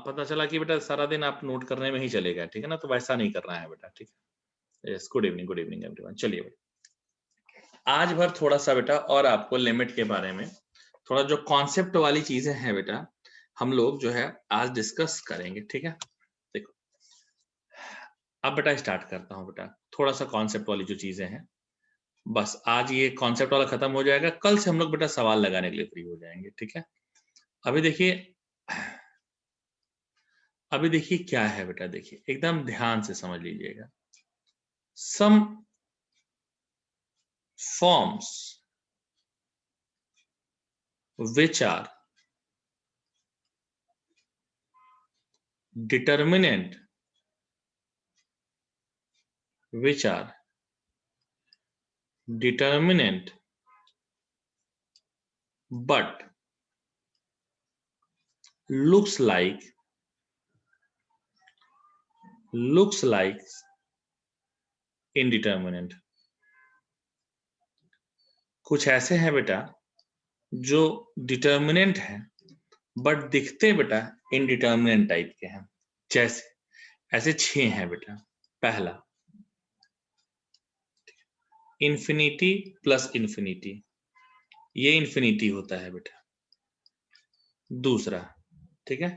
पता चला कि बेटा सारा दिन आप नोट करने में ही चलेगा, ठीक है ना? तो वैसा नहीं करना है बेटा, ठीक है? Yes, good evening everyone. चलिए बेटा, आज भर थोड़ा-सा बेटा और आपको लिमिट के बारे में, थोड़ा जो कॉन्सेप्ट वाली चीज़ें हैं बेटा, हम लोग जो है आज डिस्कस करेंगे, ठीक है? देखो, अब बेटा स्टार्ट करता हूँ बेटा, थोड़ा-सा कॉन्सेप्ट वाली जो चीज़ें हैं, बस आज ये कॉन्सेप्ट वाला खत्म हो जाएगा, कल से हम लोग बेटा सवाल लगाने के लिए फ्री हो जाएँगे, ठीक है? अभी देखिए अभी देखिए क्या है बेटा, देखिए एकदम ध्यान से समझ लीजिएगा। Some forms which are determinant which are determinant but looks like indeterminate। कुछ ऐसे हैं बेटा जो डिटर्मिनेंट हैं बट दिखते बेटा इनडिटर्मिनेंट टाइप के हैं। जैसे ऐसे 6 हैं बेटा। पहला, इंफिनिटी प्लस इंफिनिटी, ये इंफिनिटी होता है बेटा। दूसरा, ठीक है,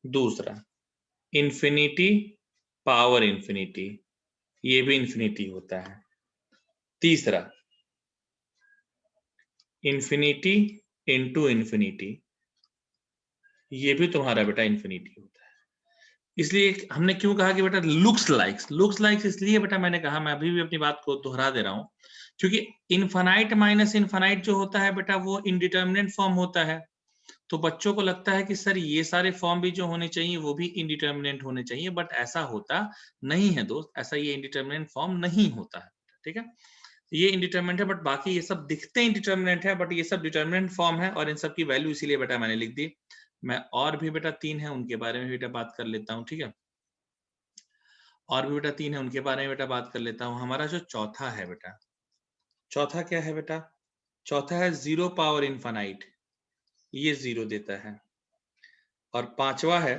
दूसरा इंफिनिटी पावर इंफिनिटी, ये भी इंफिनिटी होता है। तीसरा, इंफिनिटी इंटू इंफिनिटी, ये भी तुम्हारा बेटा इंफिनिटी होता है। इसलिए हमने क्यों कहा कि बेटा लुक्स लाइक्स इसलिए बेटा मैंने कहा, मैं अभी भी अपनी बात को दोहरा दे रहा हूं, क्योंकि इनफाइनाइट माइनस इनफाइनाइट जो होता है बेटा वो इनडिटर्मिनेंट फॉर्म होता है। तो बच्चों को लगता है कि सर ये सारे फॉर्म भी जो होने चाहिए वो भी इनडिटर्मिनेंट होने चाहिए, बट ऐसा होता नहीं है दोस्त, ऐसा ये इनडिटर्मिनेंट फॉर्म नहीं होता है, ठीक है? ये इंडिटर्मिनेंट है बट बाकी ये सब दिखते इंडिटर्मिनेंट है, बट ये सब डिटर्मिनेंट फॉर्म है और इन सब की वैल्यू इसीलिए बेटा मैंने लिख दी। मैं और भी बेटा 3 है उनके बारे में बेटा बात कर लेता हूँ, ठीक है? और भी बेटा 3 है उनके बारे में बेटा बात कर लेता हूँ। हमारा जो चौथा है बेटा, चौथा क्या है बेटा? चौथा है 0 पावर इनफाइनाइट, ये 0 देता है। और पांचवा है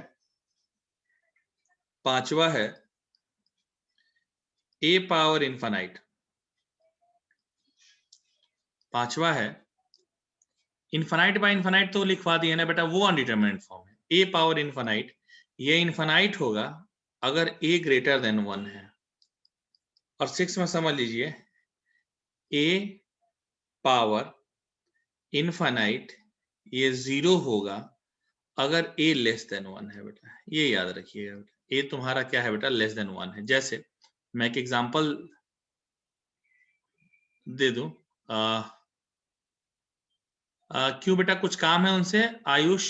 a पावर इनफाइनाइट। पांचवा है इनफाइनाइट बाय इनफाइनाइट, तो लिखवा दिए ना बेटा, वो अनडिटरमिनेट फॉर्म है। a पावर इनफाइनाइट, ये इनफाइनाइट होगा अगर a ग्रेटर देन 1 है। और 6 में समझ लीजिए a पावर इनफाइनाइट ये 0 होगा अगर a लेस देन 1 है बेटा, ये याद रखिएगा बेटा। a तुम्हारा क्या है बेटा? लेस देन 1 है। जैसे मैं एक एग्जांपल दे दूं, क्यों बेटा कुछ काम है उनसे? आयुष,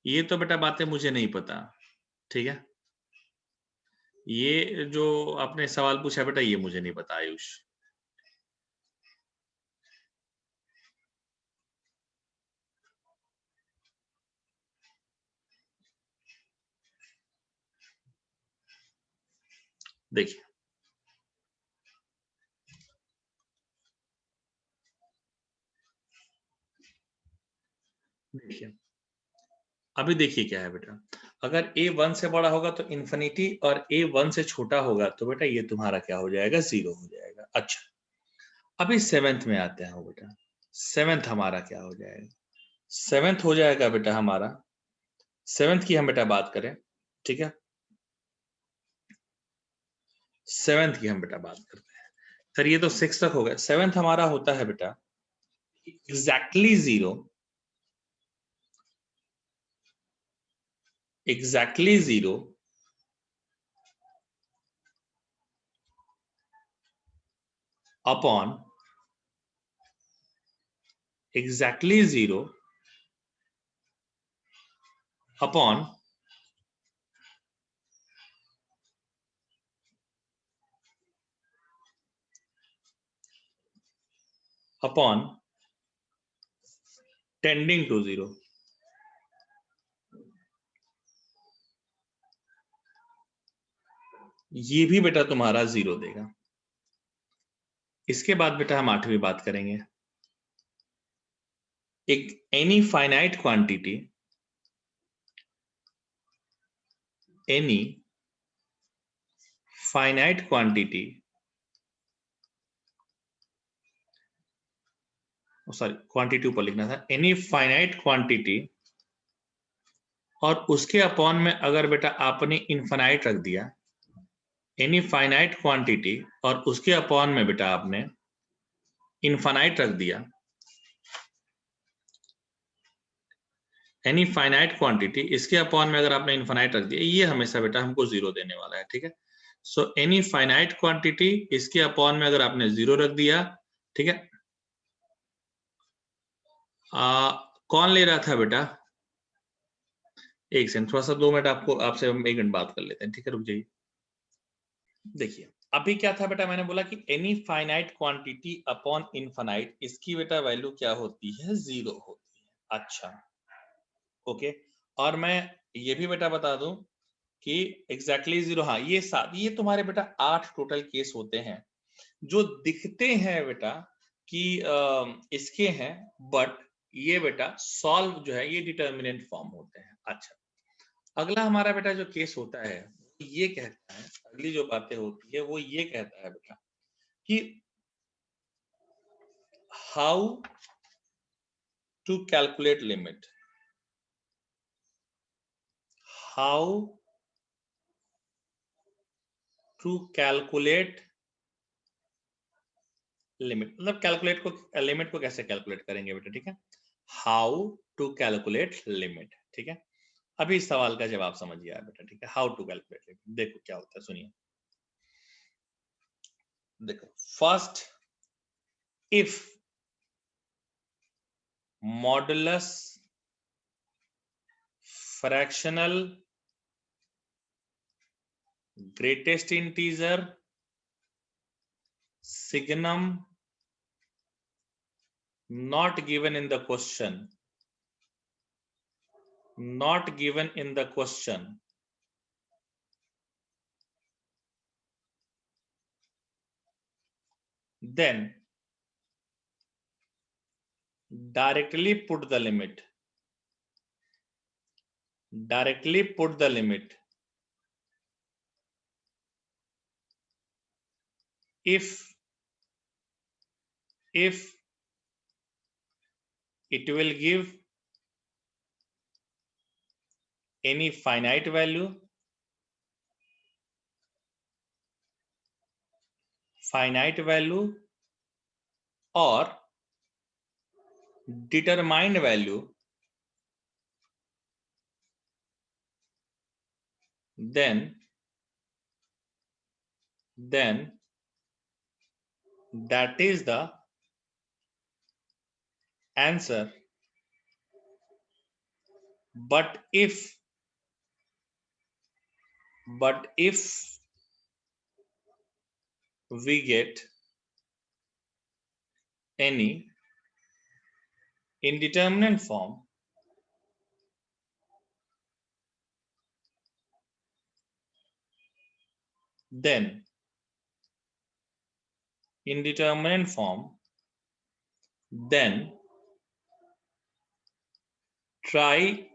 ये तो बेटा बातें मुझे नहीं पता, ठीक है? ये जो आपने सवाल पूछा बेटा ये मुझे नहीं पता आयुष। देखिए देखिए अभी देखिए क्या है बेटा, अगर a 1 से बड़ा होगा तो इन्फिनिटी, और a 1 से छोटा होगा तो बेटा ये तुम्हारा क्या हो जाएगा? 0 हो जाएगा। अच्छा, अभी सेवेंथ में आते हैं बेटा। सेवेंथ हमारा क्या हो जाएगा? सेवेंथ हो जाएगा बेटा हमारा, सेवेंथ की हम बेटा बात करें, ठीक है? सेवेंथ की हम बेटा बात करते हैं। सर ये तो 6 तक हो गया, सेवेंथ हमारा होता है बेटा exactly 0, exactly 0 upon exactly 0 upon upon tending to 0। ये भी बेटा तुम्हारा 0 देगा। इसके बाद बेटा हम 8वीं बात करेंगे। एक any finite quantity, any finite quantity, sorry quantity ऊपर लिखना था, एनी फाइनाइट क्वांटिटी, और उसके अपॉन में अगर बेटा आपने इनफाइनाइट रख दिया, एनी फाइनाइट क्वांटिटी और उसके अपॉन में बेटा आपने इनफाइनाइट रख दिया, एनी फाइनाइट क्वांटिटी, इसके अपॉन में अगर आपने इनफाइनाइट रख दिया, ये हमेशा बेटा हमको जीरो देने वाला है, ठीक है। सो एनी फाइनाइट क्वांटिटी, इसके अपॉन में अगर आपने जीरो रख दिया, ठीक है। कौन ले रहा था बेटा? एक सेकंड, थोड़ा सा 2 मिनट आपको आपसे हम 1 मिनट बात कर लेते हैं, ठीक है, रुक जाइए। देखिए अभी क्या था बेटा, मैंने बोला कि any finite quantity upon infinite, इसकी बेटा वैल्यू क्या होती है? जीरो होती है। अच्छा ओके, और मैं ये भी बेटा बता दूं कि एग्जैक्टली जीरो, हाँ ये तुम्हारे बेटा 8 टोटल केस होते हैं जो दिखते हैं बेटा कि इसके हैं, बट ये बेटा सॉल्व जो है ये डिटर्मिनेंट फॉर्म होते हैं। अच्छा, अगला हमारा बेटा जो केस होता है ये कहता है, अगली जो बातें होती है वो ये कहता है बेटा कि how to calculate limit, how to calculate limit, मतलब कैलकुलेट को, लिमिट को कैसे कैलकुलेट करेंगे बेटा, ठीक है। हाउ टू कैलकुलेट लिमिट, ठीक है। अभी इस सवाल का जवाब समझिए आप बेटा, ठीक है। हाउ टू कैलकुलेट लिमिट, देखो क्या होता है, सुनिए। देखो first, if modulus fractional greatest integer signum not given in the question, not given in the question, then directly put the limit, directly put the limit if it will give any finite value, or determined value, then that is the answer. But if we get any indeterminate form, then indeterminate form, then try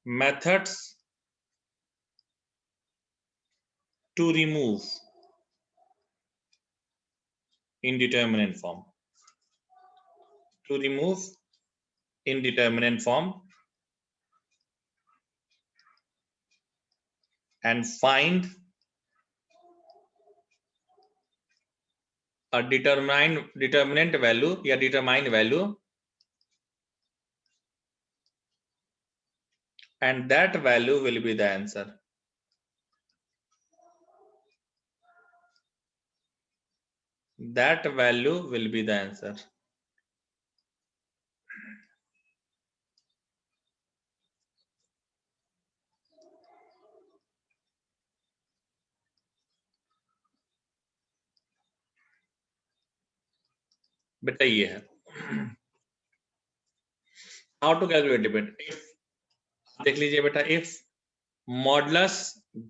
methods to remove indeterminate form, to remove indeterminate form and find a determinant value या determined value, and that value will be the answer. That value will be the answer. बेटा ये है how to calculate limit. If देख लीजिए बेटा, if modulus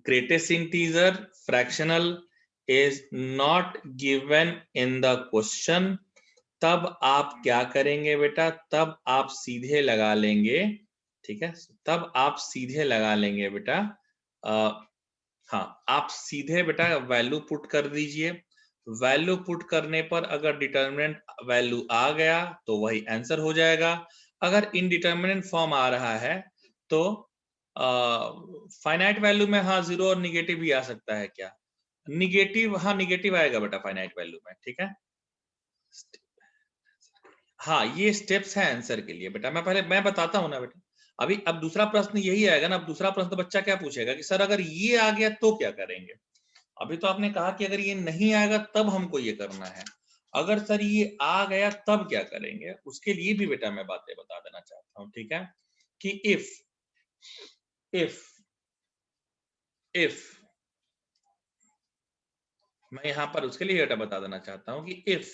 greatest integer fractional is not given in the question, तब आप क्या करेंगे बेटा, तब आप सीधे लगा लेंगे, ठीक है, तब आप सीधे लगा लेंगे बेटा, हाँ, आप सीधे बेटा वैल्यू पुट कर दीजिए। वैल्यू पुट करने पर अगर डिटर्मिनेंट वैल्यू आ गया तो वही आंसर हो जाएगा। अगर इनडिटर्मिनेंट फॉर्म आ रहा है तो फाइनाइट वैल्यू में हाँ जीरो और निगेटिव भी आ सकता है क्या, निगेटिव, हाँ निगेटिव आएगा बेटा फाइनाइट वैल्यू में, ठीक है। हाँ, ये स्टेप्स हैं आंसर के लिए बेटा, मैं बताता हूँ ना बेटा। अभी अब दूसरा प्रश्न यही आएगा ना, अब दूसरा प्रश्न तो बच्चा क्या पूछेगा कि सर अगर ये आ गया तो क्या करेंगे। अभी तो आपने कहा कि अगर ये नहीं आएगा तब हमको ये करना है, अगर सर ये आ गया तब क्या करेंगे, उसके लिए भी बेटा मैं बातें बता देना चाहता हूँ, ठीक है, कि इफ इफ मैं यहां पर उसके लिए बेटा बता देना चाहता हूं कि if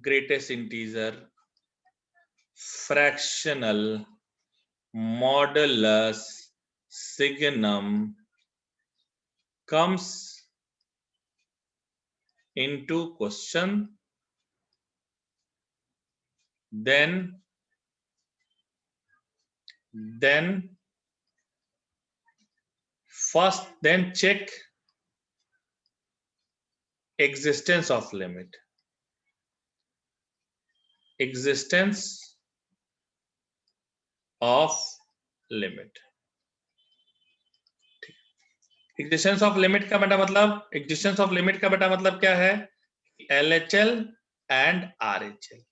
greatest integer fractional modulus signum comes into question, then first then check existence of limit, existence of limit। Existence of limit का बेटा मतलब, एग्जिस्टेंस ऑफ लिमिट का बेटा मतलब क्या है, LHL एंड RHL।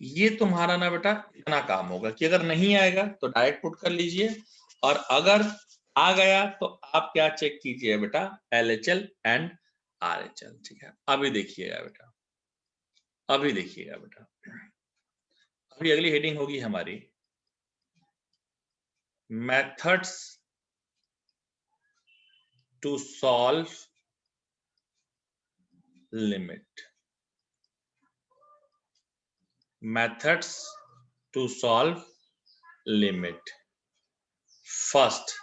ये तुम्हारा ना बेटा इतना काम होगा कि अगर नहीं आएगा तो डायरेक्ट पुट कर लीजिए, और अगर आ गया तो आप क्या चेक कीजिए बेटा, LHL एंड RHL, ठीक है। अभी देखिएगा बेटा, अभी देखिएगा बेटा, अभी अगली हेडिंग होगी हमारी methods to solve limit, methods to solve limit। First,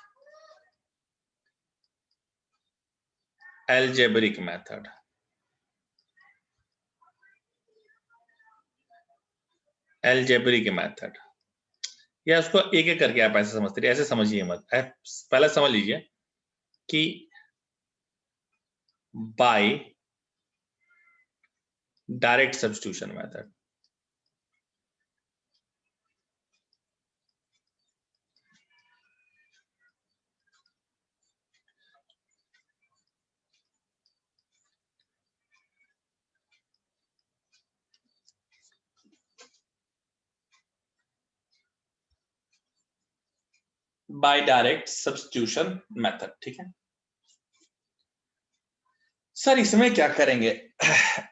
algebraic method, algebraic method, या उसको एक एक करके आप ऐसे समझते रहिए, ऐसे समझिए मत, पहले समझ लीजिए कि by direct substitution method, by direct substitution method, ठीक है। सर इसमें क्या करेंगे,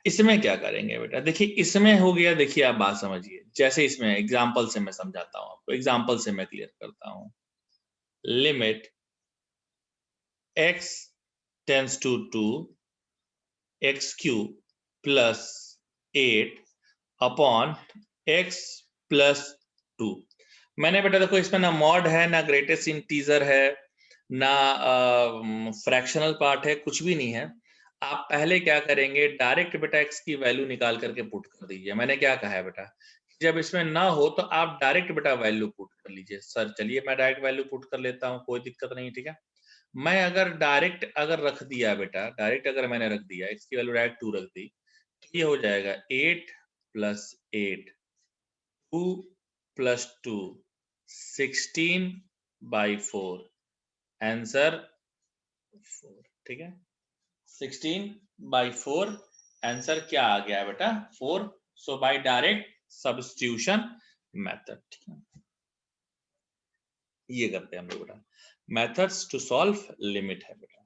इसमें क्या करेंगे बेटा, देखिए इसमें हो गया, देखिए आप बात समझिए, जैसे इसमें एग्जांपल से मैं समझाता हूं आपको, एग्जांपल से मैं क्लियर करता हूं। Limit x tends to 2 x cube plus 8 upon x plus 2। मैंने बेटा देखो इसमें ना मॉड है, ना ग्रेटेस्ट इंटीजर है, ना फ्रैक्शनल पार्ट है, कुछ भी नहीं है। आप पहले क्या करेंगे, डायरेक्ट बेटा x की वैल्यू निकाल करके पुट कर दीजिए। मैंने क्या कहा है बेटा, जब इसमें ना हो तो आप डायरेक्ट बेटा वैल्यू पुट कर लीजिए। सर चलिए मैं डायरेक्ट वैल्यू पुट कर लेता हूँ, कोई दिक्कत नहीं, ठीक है। मैं अगर डायरेक्ट अगर रख दिया बेटा, डायरेक्ट अगर मैंने रख दिया, x की वैल्यू डायरेक्ट 2 रख दी, तो ये हो जाएगा 8 प्लस 8, 2 प्लस 2, 16/4, आंसर 4, ठीक है। 16/4 आंसर क्या आ गया बेटा, 4। सो बाय डायरेक्ट सब्स्टिट्यूशन मेथड, ठीक है। ये करते हैं हम लोग बेटा, मेथड्स टू सॉल्व लिमिट है बेटा।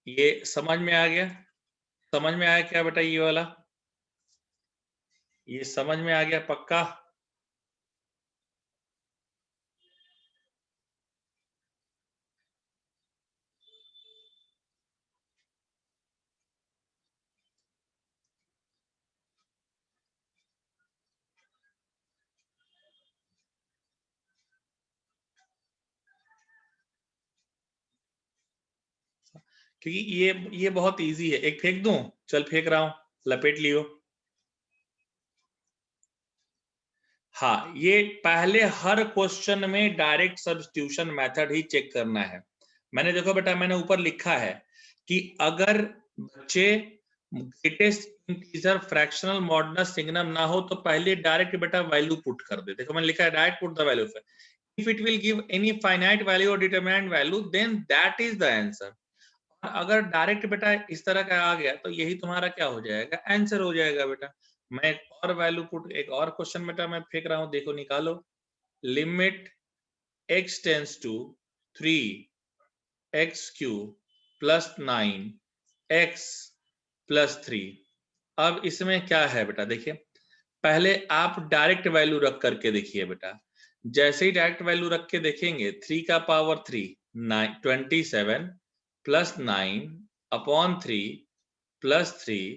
ये समझ में आ गया, समझ में आया क्या बेटा, ये वाला, ये समझ में आ गया पक्का। क्योंकि ये बहुत इजी है। एक फेंक दूं? चल फेंक रहा हूं, लपेट लियो। हाँ, ये पहले हर क्वेश्चन में डायरेक्ट सब्स्टिट्यूशन मेथड ही चेक करना है। मैंने देखो बेटा, मैंने ऊपर लिखा है कि अगर बच्चे greatest integer fractional modulus signum ना हो तो पहले डायरेक्ट बेटा वैल्यू पुट कर दे। देखो मैंने लिखा है direct put the value. If it will give any finite value और determinant value then that is the answer. अगर डायरेक्ट बेटा इस तरह का आ गया तो यही तुम्हारा क्या हो जाएगा? आंसर हो जाएगा बेटा। मैं एक और वैल्यू पुट, एक और क्वेश्चन बेटा मैं फेंक रहा हूं, देखो निकालो। Limit x tends to 3x cube plus 9x plus 3। अब इसमें क्या है बेटा, देखिए पहले आप डायरेक्ट वैल्यू रख करके देखिए बेटा। जैसे ही डायरेक्ट वैल्यू रख के देखेंगे 3 का पावर 3 27 प्लस 9 अपॉन 3 प्लस 3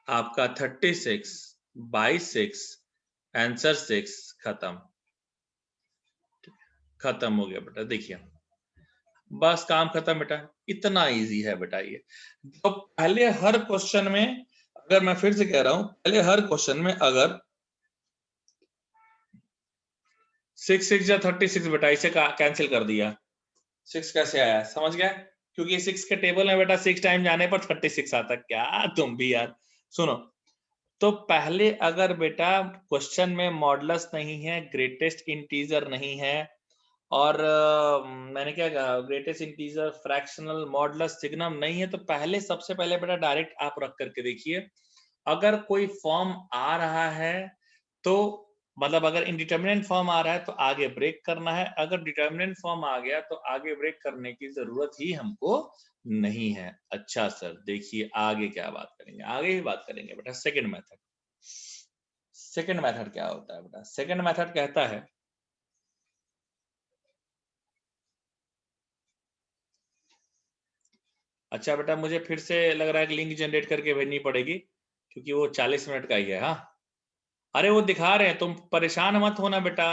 आपका 36 बाई 6 आंसर 6। खत्म हो गया बेटा। देखिए बस काम खत्म बेटा। इतना इजी है बेटा ये। तो पहले हर क्वेश्चन में, अगर मैं फिर से कह रहा हूं, पहले हर क्वेश्चन में अगर 6 6 या 36 बेटा, इसे कैंसिल कर दिया। 6 कैसे आया समझ गया? क्योंकि 6 के टेबल में बेटा 6 टाइम जाने पर 36 आता। क्या तुम भी यार। सुनो, तो पहले अगर बेटा क्वेश्चन में मॉडुलस नहीं है, ग्रेटेस्ट इंटीजर नहीं है, और मैंने क्या कहा, greatest integer fractional modulus signum नहीं है, तो पहले सबसे पहले बेटा डायरेक्ट आप रख करके देखिए। अगर कोई फॉर्म आ रहा है तो मतलब अगर इंडिटरमिनेंट फॉर्म आ रहा है तो आगे ब्रेक करना है। अगर डिटरमिनेंट फॉर्म आ गया तो आगे ब्रेक करने की जरूरत ही हमको नहीं है। अच्छा सर, देखिए आगे क्या बात करेंगे, आगे ही बात करेंगे बेटा सेकंड मेथड। सेकंड मेथड क्या होता है बेटा? सेकंड मेथड कहता है, अच्छा बेटा मुझे फिर से लग रहा है कि लिंक जनरेट करके भेजनी पड़ेगी, क्योंकि वो 40 मिनट का ही है। हाँ, अरे वो दिखा रहे हैं, तुम परेशान मत होना बेटा।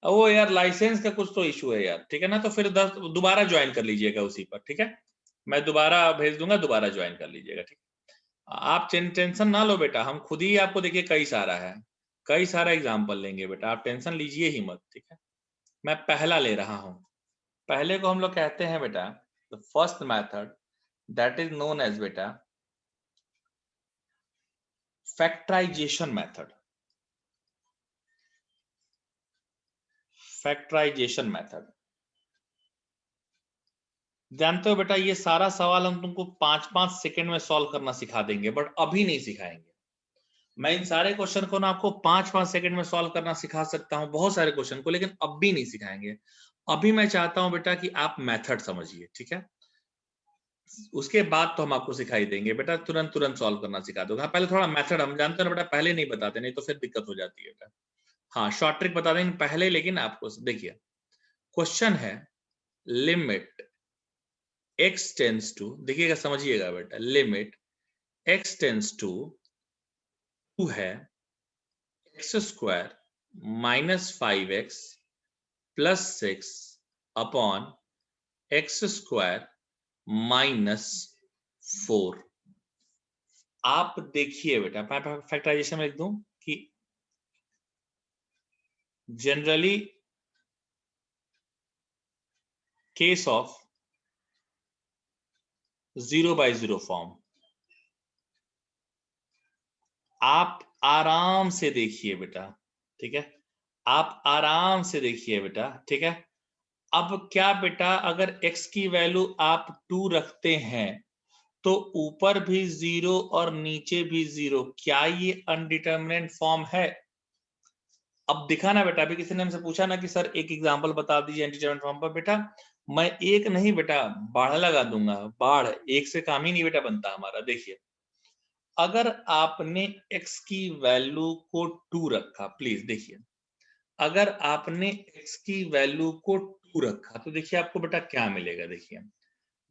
वो यार लाइसेंस का कुछ तो इशू है यार, ठीक है ना? तो फिर दोबारा ज्वाइन कर लीजिएगा उसी पर, ठीक है? मैं दोबारा भेज दूंगा, दोबारा ज्वाइन कर लीजिएगा, ठीक? आप टेंशन ना लो बेटा, हम खुद ही आपको देखिए कई सारा है, कई सारा एग्जाम्पल लेंगे बेटा, आप टेंशन लीजिए ही मत, ठीक है? मैं पहला ले रहा हूं। पहले को हम लोग कहते हैं बेटा the first method, that is known as बेटा फैक्टराइजेशन मेथड। फैक्टराइजेशन मेथड जानते हो बेटा, ये सारा सवाल हम तुमको 5-5 सेकंड में सॉल्व करना सिखा देंगे, बट अभी नहीं सिखाएंगे। मैं इन सारे क्वेश्चन को ना आपको 5-5 सेकंड में सॉल्व करना सिखा सकता हूं, बहुत सारे क्वेश्चन को, लेकिन अब भी नहीं सिखाएंगे। अभी मैं चाहता हूं बेटा कि आप मेथड समझिए, ठीक है? उसके बाद तो हम आपको सिखाई देंगे बेटा, तुरंत तुरंत सॉल्व करना सिखा दोगे। हाँ, पहले थोड़ा मेथड हम जानते हैं ना बेटा, पहले नहीं बताते, नहीं तो फिर दिक्कत हो जाती है बेटा। हाँ, शॉर्ट ट्रिक बता देंगे पहले, लेकिन आपको देखिए क्वेश्चन है लिमिट x टेंस टू, देखिएगा समझिएगा बेटा, लिमिट x टेंस टू 2 है x square minus 5x plus 6 upon x square minus 4। आप देखिए बेटा, मैं फैक्टराइजेशन में लिख दूं कि जनरली केस ऑफ 0/0 फॉर्म, आप आराम से देखिए बेटा, ठीक है? आप आराम से देखिए बेटा, ठीक है? अब क्या बेटा, अगर x की वैल्यू आप 2 रखते हैं तो ऊपर भी 0 और नीचे भी 0, क्या ये अनडिटरमिनेंट फॉर्म है? अब दिखा ना बेटा, अभी किसी ने हमसे पूछा ना कि सर एक एग्जांपल बता दीजिए अनडिटरमिनेंट फॉर्म पर। बेटा मैं एक नहीं बेटा, बाढ़ लगा दूंगा, बाढ़, एक से काम ही नहीं बेटा बनता हमारा। देखिए अगर आपने x की वैल्यू को 2 रखा, प्लीज देखिए, अगर आपने x की वैल्यू को 2 रखा तो देखिए आपको बेटा क्या मिलेगा। देखिए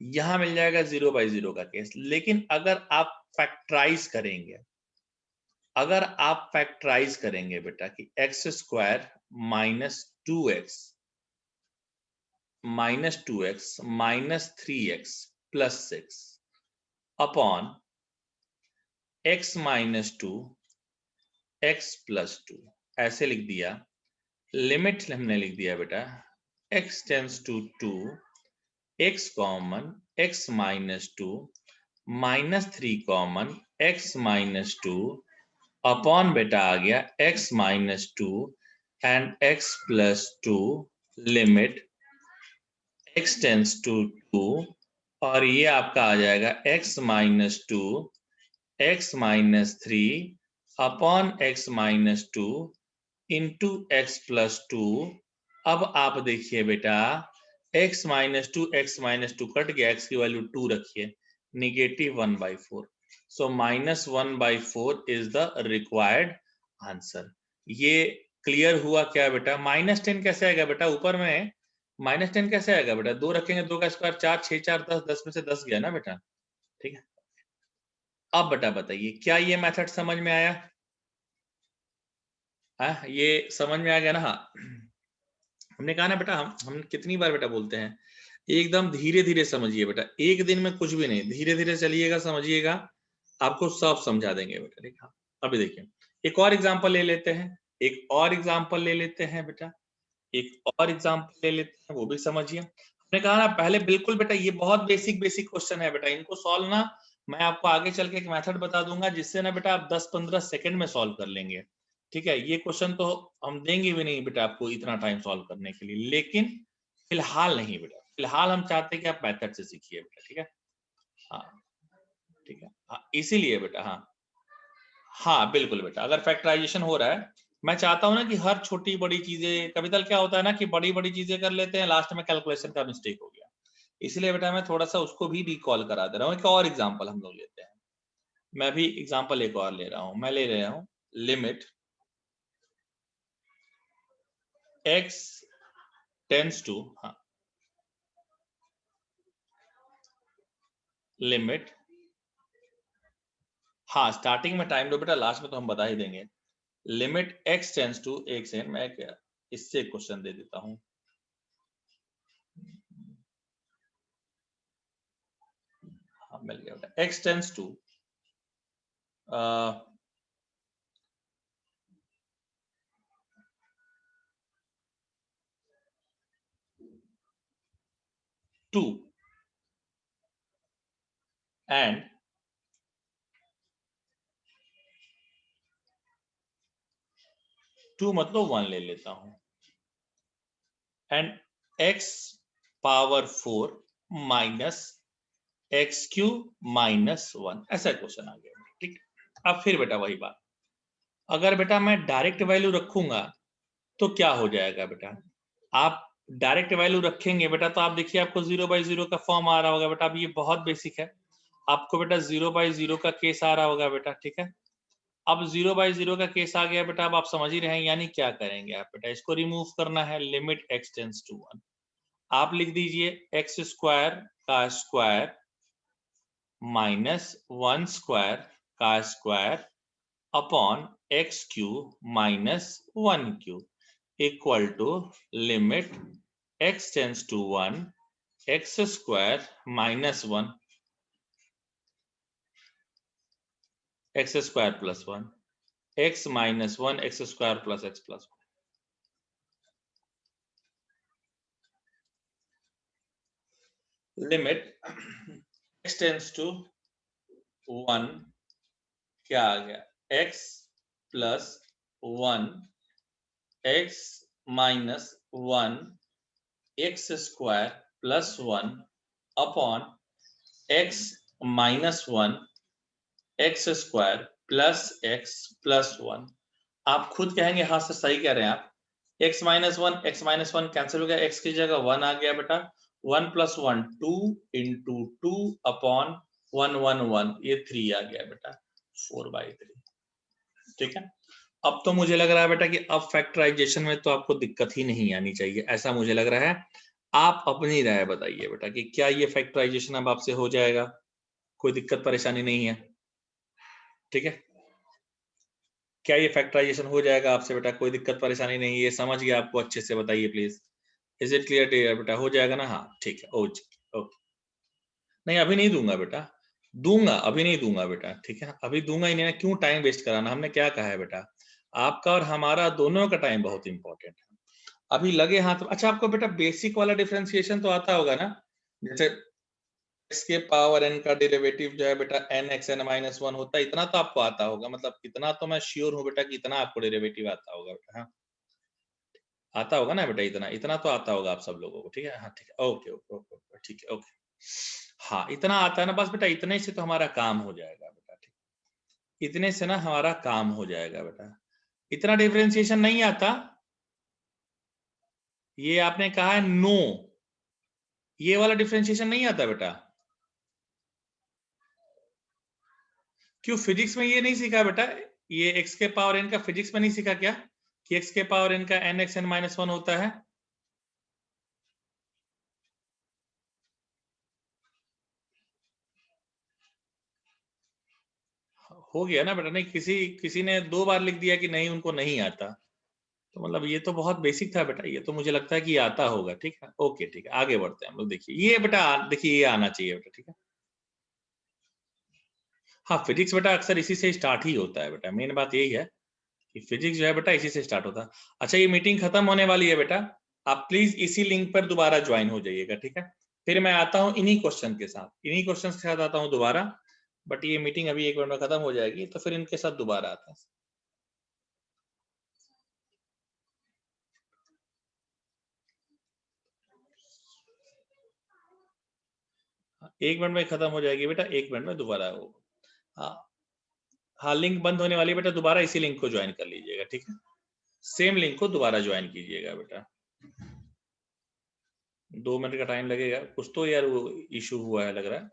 यहां मिल जाएगा 0/0 का केस। लेकिन अगर आप फैक्टराइज करेंगे, अगर आप फैक्टराइज करेंगे बेटा कि x square minus 2x minus 3x plus 6 upon x minus 2 x plus 2 ऐसे लिख दिया। लिमिट हमने लिख दिया बेटा x tends to 2, x common x minus 2 minus 3 common x minus 2 upon बेटा आ गया x minus 2 and x plus 2 limit x tends to 2 और ये आपका आ जाएगा x minus 2 x minus 3 upon x minus 2 into x plus 2। अब आप देखिए बेटा x माइनस 2 कट गया, x की वैल्यू 2 रखिए, negative 1/4। So -1/4 is the required answer. ये क्लियर हुआ क्या बेटा? -10 कैसे आएगा बेटा? ऊपर में -10 कैसे आएगा बेटा? 2 रखेंगे, 2 का स्क्वायर 4, 6 4 10, 10 में से 10 गया ना बेटा। ठीक है, अब बेटा बताइए क्या ये मेथड समझ में आया? ये समझ में आ गया ना? हाँ, हमने कहा ना बेटा, हम कितनी बार बेटा बोलते हैं, एकदम धीरे धीरे समझिए बेटा, एक दिन में कुछ भी नहीं, धीरे धीरे चलिएगा, समझिएगा, आपको सब समझा देंगे बेटा। ठीक है, अभी देखिए एक और एग्जांपल ले लेते हैं, एक और एग्जांपल ले लेते हैं बेटा, एक और एग्जांपल ले लेते हैं, वो भी समझिए। हमने कहा ना पहले बिल्कुल बेटा ये बहुत बेसिक बेसिक क्वेश्चन है बेटा, इनको सॉल्व ना मैं आपको आगे चल के एक मेथड बता दूंगा जिससे ना बेटा आप 10-15 सेकंड में सॉल्व कर लेंगे। ठीक है, ये क्वेश्चन तो हम देंगे भी नहीं बेटा आपको इतना टाइम सॉल्व करने के लिए, लेकिन फिलहाल नहीं बेटा, फिलहाल हम चाहते हैं कि आप मेथड से सीखिए बेटा। ठीक है, हाँ ठीक है, हाँ इसीलिए बेटा, हाँ हाँ बिल्कुल बेटा, अगर फैक्टराइजेशन हो रहा है, मैं चाहता हूं ना कि हर छोटी बड़ी चीजें, कभी कल क्या होता है ना कि बड़ी बड़ी चीजें कर लेते हैं, लास्ट में कैलकुलेशन का मिस्टेक हो गया, इसलिए बेटा मैं थोड़ा सा उसको भी रिकॉल करा दे रहा हूँ। एक और एग्जांपल हम लोग लेते हैं, मैं भी एग्जांपल एक और ले रहा हूं, मैं ले रहा हूं लिमिट x टेंस टू, हाँ लिमिट, हाँ स्टार्टिंग में टाइम दो बेटा, लास्ट में तो हम बता ही देंगे। लिमिट x टेंस टू, एक सेकंड मैं क्या इससे क्वेश्चन दे देता हूं, हाँ मिल गया बेटा, x टेंस टू 2 एंड 2 मतलब 1 ले लेता हूं, and x power 4 minus x cube minus 1, ऐसा क्वेश्चन आ गया। ठीक, अब फिर बेटा वही बात, अगर बेटा मैं डायरेक्ट वैल्यू रखूंगा तो क्या हो जाएगा बेटा? आप डायरेक्ट वैल्यू रखेंगे बेटा तो आप देखिए आपको 0/0 का फॉर्म आ रहा होगा बेटा। अब ये बहुत बेसिक है, आपको बेटा 0/0 का केस आ रहा होगा बेटा। ठीक है, अब 0/0 का केस आ गया बेटा, अब आप समझ ही रहे हैं, यानी क्या करेंगे आप बेटा, इसको रिमूव करना है, लिमिट x टेंस टू 1, आप लिख दीजिए x स्क्वायर का स्क्वायर माइनस 1 स्क्वायर का square upon x cube minus 1 cube equal to limit x tends to 1 x square minus 1 x square plus 1 x minus 1 x square plus x plus 1 limit x tends to 1 क्या आ गया, x plus 1 x minus 1 x square plus 1 upon x minus 1 x square plus x plus 1। आप खुद कहेंगे हाँ sir सही कह रहे हैं आप, एक्स माइनस वन कैंसिल हो गया, एक्स की जगह 1 आ गया बेटा, 1 प्लस 1 2 इंटू 2 अपॉन 1 1 1, ये 3 आ गया बेटा, 4/3। ठीक है, अब तो मुझे लग रहा है बेटा कि अब फैक्टराइजेशन में तो आपको दिक्कत ही नहीं आनी चाहिए, ऐसा मुझे लग रहा है। आप अपनी राय बताइए बेटा कि क्या ये फैक्टराइजेशन अब आपसे हो जाएगा, कोई दिक्कत परेशानी नहीं है? ठीक है, क्या ये फैक्टराइजेशन हो जाएगा आपसे बेटा, कोई दिक्कत परेशानी नहीं, ये समझ गया आपको अच्छे से बताइए प्लीज, इज इट क्लियर बेटा, हो जाएगा ना? हाँ ठीक है, ओके। नहीं अभी नहीं दूंगा बेटा, दूंगा अभी नहीं दूंगा बेटा, ठीक है, अभी दूंगा ही नहीं, क्यों टाइम वेस्ट कराना, हमने क्या कहा है बेटा, आपका और हमारा दोनों का टाइम बहुत इंपॉर्टेंट है। अभी लगे हाथ, अच्छा आपको बेटा बेसिक वाला डिफरेंशिएशन तो आता होगा ना, जैसे x के पावर n का डेरिवेटिव जो है बेटा n x n माइनस 1 होता है, इतना तो आपको आता होगा, मतलब इतना तो मैं श्योर हूँ बेटा कि इतना आपको डेरिवेटिव आता होगा बेटा। हाँ आता होगा ना बेटा, इतना इतना तो आता होगा आप सब लोगों को, ठीक है, हाँ ठीक है, ओके ओके ओके ठीक है, ओके हाँ इतना आता है ना, बस बेटा इतने से तो हमारा काम हो जाएगा बेटा, ठीक, इतने से ना हमारा काम हो जाएगा बेटा, इतना डिफरेंशिएशन नहीं आता, ये आपने कहा है नो, ये वाला डिफरेंशिएशन नहीं आता बेटा, क्यों फिजिक्स में ये नहीं सीखा बेटा, ये x के पावर n का फिजिक्स में नहीं सीखा क्या, कि x के पावर n का n x n माइनस 1 होता है, हो गया ना बेटा, नहीं किसी किसी ने 2 बार लिख दिया कि नहीं उनको नहीं आता, तो मतलब ये तो बहुत बेसिक था बेटा, ये तो मुझे लगता है कि ये आता होगा, ठीक है, ओके ठीक है, आगे बढ़ते हैं हम लोग, देखिए ये बेटा, देखिए ये आना चाहिए बेटा, ठीक है, हाँ फिजिक्स बेटा अक्सर इसी से स्टार्ट ही होता है बेटा, मेन बात यही है कि फिजिक्स जो है बेटा इसी से स्टार्ट होता है। अच्छा ये मीटिंग खत्म होने वाली है बेटा, आप प्लीज इसी लिंक पर दोबारा ज्वाइन हो जाइएगा, ठीक है, फिर मैं आता हूँ इन्हीं क्वेश्चन के साथ, इन्हीं क्वेश्चन के साथ आता हूँ दोबारा, बट ये मीटिंग अभी 1 मिनट में खत्म हो जाएगी, तो फिर इनके साथ दोबारा आता है। 1 मिनट में खत्म हो जाएगी बेटा, 1 मिनट में दोबारा हो, हाँ हाँ लिंक बंद होने वाली है बेटा, दोबारा इसी लिंक को ज्वाइन कर लीजिएगा, ठीक है, सेम लिंक को दोबारा ज्वाइन कीजिएगा बेटा, 2 मिनट का टाइम लगेगा, कुछ तो यार वो इशू हुआ है लग रहा है।